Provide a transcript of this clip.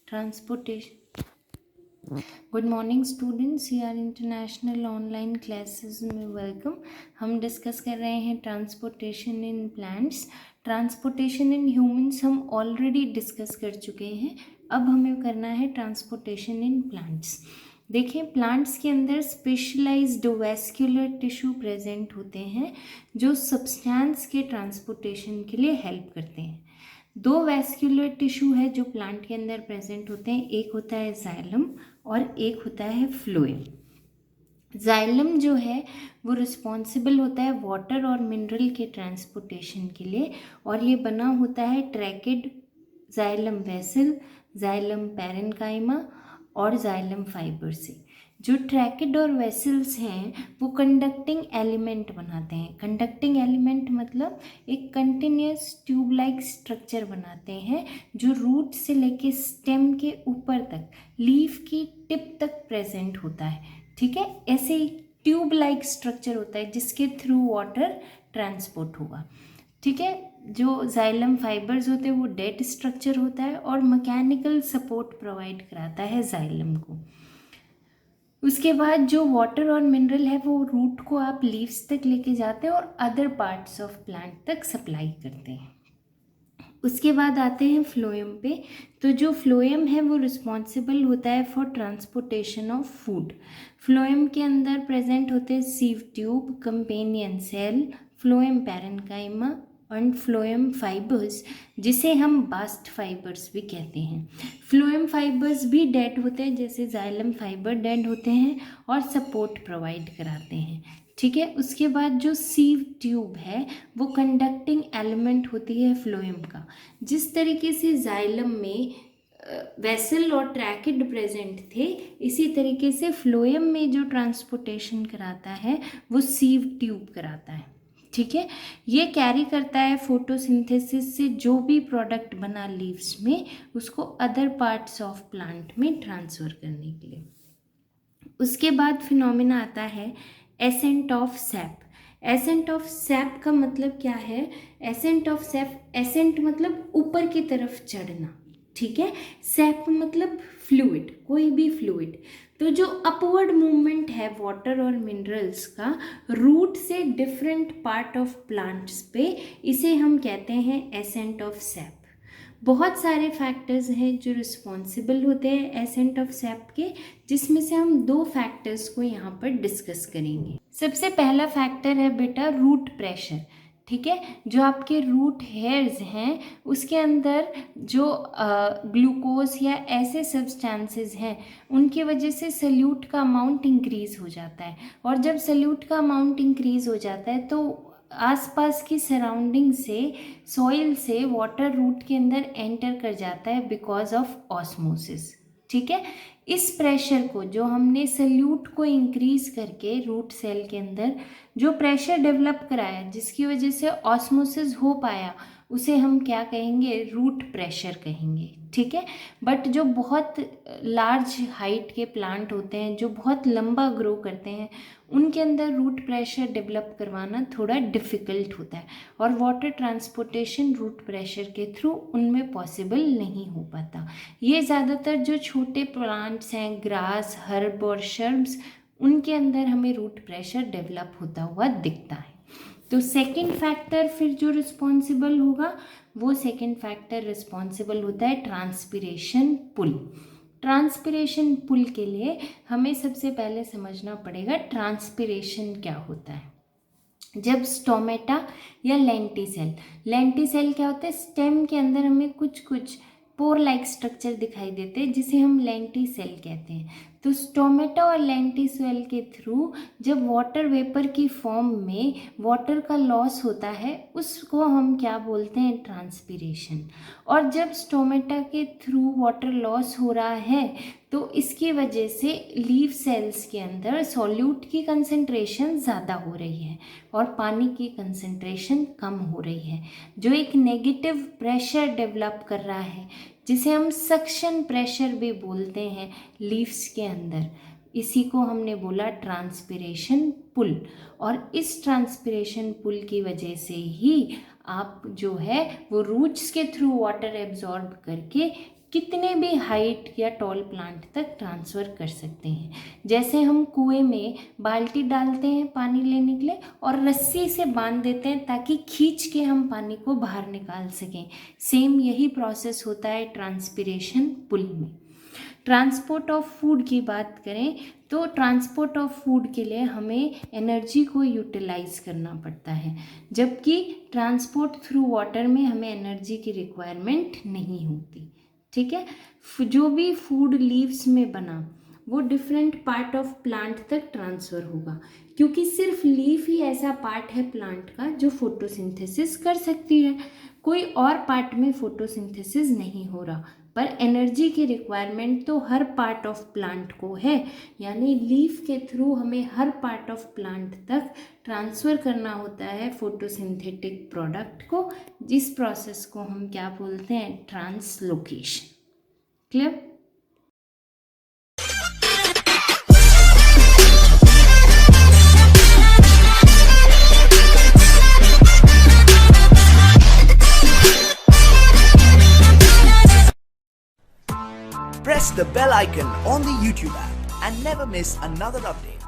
Transportation. Good morning students, ये are international online classes में welcome. हम डिस्कस कर रहे हैं transportation in plants. Transportation in humans हम ऑलरेडी डिस्कस कर चुके हैं। अब हमें करना है ट्रांसपोर्टेशन इन प्लांट्स। देखिए, प्लांट्स के अंदर स्पेशलाइज्ड वैस्कुलर टिश्यू प्रेजेंट होते हैं जो सब्सटेंस के ट्रांसपोर्टेशन के लिए हेल्प करते हैं। दो वैस्कुलर टिश्यू है जो प्लांट के अंदर प्रेजेंट होते हैं, एक होता है जाइलम और एक होता है फ्लोएम। जाइलम जो है वो रिस्पॉन्सिबल होता है वाटर और मिनरल के ट्रांसपोर्टेशन के लिए, और ये बना होता है tracheid, xylem vessel, xylem parenchyma और जाइलम फाइबर से। जो ट्रैकेड और वेसल्स हैं वो कंडक्टिंग एलिमेंट बनाते हैं। कंडक्टिंग एलिमेंट मतलब एक कंटिन्यूस ट्यूब लाइक स्ट्रक्चर बनाते हैं जो रूट से लेके स्टेम के ऊपर तक, लीफ की टिप तक प्रेजेंट होता है। ठीक है, ऐसे ही ट्यूब लाइक स्ट्रक्चर होता है जिसके थ्रू वाटर ट्रांसपोर्ट होगा। ठीक है, जो जाइलम फाइबर्स होते हैं वो डेड स्ट्रक्चर होता है और मैकेनिकल सपोर्ट प्रोवाइड कराता है जाइलम को। उसके बाद जो वाटर और मिनरल है वो रूट को आप लीव्स तक लेके जाते हैं और अदर पार्ट्स ऑफ प्लांट तक सप्लाई करते हैं। उसके बाद आते हैं फ्लोएम पे। तो जो फ्लोएम है वो रिस्पॉन्सिबल होता है for transportation of food. Phloem के अंदर प्रेजेंट होते हैं sieve tube, companion cell, phloem parenchyma and phloem fibres, जिसे हम बास्ट फाइबर्स भी कहते हैं। फ्लोएम फाइबर्स भी डेड होते हैं जैसे जाइलम फाइबर डेड होते हैं और सपोर्ट प्रोवाइड कराते हैं। ठीक है, उसके बाद जो सीव ट्यूब है वो कंडक्टिंग एलिमेंट होती है फ्लोएम का। जिस तरीके से जाइलम में वेसल और ट्रैकेड प्रेजेंट थे, इसी तरीके से फ्लोएम में जो ट्रांसपोर्टेशन कराता है वो सीव ट्यूब कराता है। ठीक है, ये कैरी करता है फोटोसिंथेसिस से जो भी प्रोडक्ट बना लीव्स में उसको अदर पार्ट्स ऑफ प्लांट में ट्रांसफ़र करने के लिए। उसके बाद फिनोमिना आता है ascent of SAP. Ascent of SAP का मतलब क्या है? एसेंट ऑफ सैप, एसेंट मतलब ऊपर की तरफ चढ़ना। ठीक है, सैप मतलब फ्लूइड, कोई भी फ्लूइड। तो जो अपवर्ड मूवमेंट है वाटर और मिनरल्स का रूट से डिफरेंट पार्ट ऑफ प्लांट्स पे, इसे हम कहते हैं एसेंट ऑफ सैप। बहुत सारे फैक्टर्स हैं जो रिस्पॉन्सिबल होते हैं एसेंट ऑफ सैप के, जिसमें से हम दो फैक्टर्स को यहाँ पर डिस्कस करेंगे। सबसे पहला फैक्टर है बेटा रूट प्रेशर। ठीक है, जो आपके रूट हेयर्स हैं उसके अंदर जो ग्लूकोज या ऐसे सब्सटेंसेस हैं उनकी वजह से सल्यूट का अमाउंट इंक्रीज़ हो जाता है, और जब सल्यूट का अमाउंट इंक्रीज़ हो जाता है तो आसपास की सराउंडिंग से, सॉइल से वाटर रूट के अंदर एंटर कर जाता है बिकॉज ऑफ ऑस्मोसिस। ठीक है, इस प्रेशर को, जो हमने सल्यूट को इंक्रीज करके रूट सेल के अंदर जो प्रेशर डेवलप कराया जिसकी वजह से ऑस्मोसिस हो पाया, उसे हम क्या कहेंगे? रूट प्रेशर कहेंगे। ठीक है, बट जो बहुत लार्ज हाइट के प्लांट होते हैं, जो बहुत लंबा ग्रो करते हैं, उनके अंदर रूट प्रेशर डेवलप करवाना थोड़ा डिफ़िकल्ट होता है और वाटर ट्रांसपोर्टेशन रूट प्रेशर के थ्रू उनमें पॉसिबल नहीं हो पाता। ये ज़्यादातर जो छोटे प्लांट्स हैं, ग्रास, हर्ब और शर्ब्स, उनके अंदर हमें रूट प्रेशर डेवलप होता हुआ दिखता है। तो सेकंड फैक्टर फिर जो रिस्पॉन्सिबल होगा, वो सेकंड फैक्टर रिस्पॉन्सिबल होता है ट्रांसपिरेशन पुल। ट्रांसपिरेशन पुल के लिए हमें सबसे पहले समझना पड़ेगा ट्रांसपिरेशन क्या होता है। जब स्टोमेटा या लेंटिसेल, लेंटिसेल क्या होता है? स्टेम के अंदर हमें कुछ कुछ पोर लाइक स्ट्रक्चर दिखाई देते हैं जिसे हम लेंटिसेल कहते हैं। तो स्टोमेटा और लेंटिसेल के थ्रू जब वाटर वेपर की फॉर्म में वाटर का लॉस होता है उसको हम क्या बोलते हैं? ट्रांसपिरेशन। और जब स्टोमेटा के थ्रू वाटर लॉस हो रहा है तो इसकी वजह से लीफ सेल्स के अंदर सॉल्यूट की कंसंट्रेशन ज़्यादा हो रही है और पानी की कंसंट्रेशन कम हो रही है, जो एक नेगेटिव प्रेशर डेवलप कर रहा है जिसे हम सक्शन प्रेशर भी बोलते हैं लीव्स के अंदर। इसी को हमने बोला ट्रांसपिरेशन पुल। और इस ट्रांसपिरेशन पुल की वजह से ही आप जो है वो रूट्स के थ्रू वाटर एब्जॉर्ब करके कितने भी हाइट या टॉल प्लांट तक ट्रांसफ़र कर सकते हैं। जैसे हम कुएं में बाल्टी डालते हैं पानी लेने के लिए और रस्सी से बांध देते हैं ताकि खींच के हम पानी को बाहर निकाल सकें, सेम यही प्रोसेस होता है ट्रांसपिरेशन पुल में। ट्रांसपोर्ट ऑफ फूड की बात करें तो ट्रांसपोर्ट ऑफ फूड के लिए हमें एनर्जी को यूटिलाइज करना पड़ता है, जबकि ट्रांसपोर्ट थ्रू वाटर में हमें एनर्जी की रिक्वायरमेंट नहीं होती। ठीक है, जो भी फूड लीव्स में बना वो डिफरेंट पार्ट ऑफ प्लांट तक ट्रांसफ़र होगा, क्योंकि सिर्फ लीफ ही ऐसा पार्ट है प्लांट का जो फोटोसिंथेसिस कर सकती है, कोई और पार्ट में फोटोसिंथेसिस नहीं हो रहा, पर एनर्जी की रिक्वायरमेंट तो हर पार्ट ऑफ प्लांट को है, यानी लीफ के थ्रू हमें हर पार्ट ऑफ प्लांट तक ट्रांसफ़र करना होता है फोटोसिंथेटिक प्रोडक्ट को, जिस प्रोसेस को हम क्या बोलते हैं, translocation. Clear? Press the bell icon on the YouTube app and never miss another update.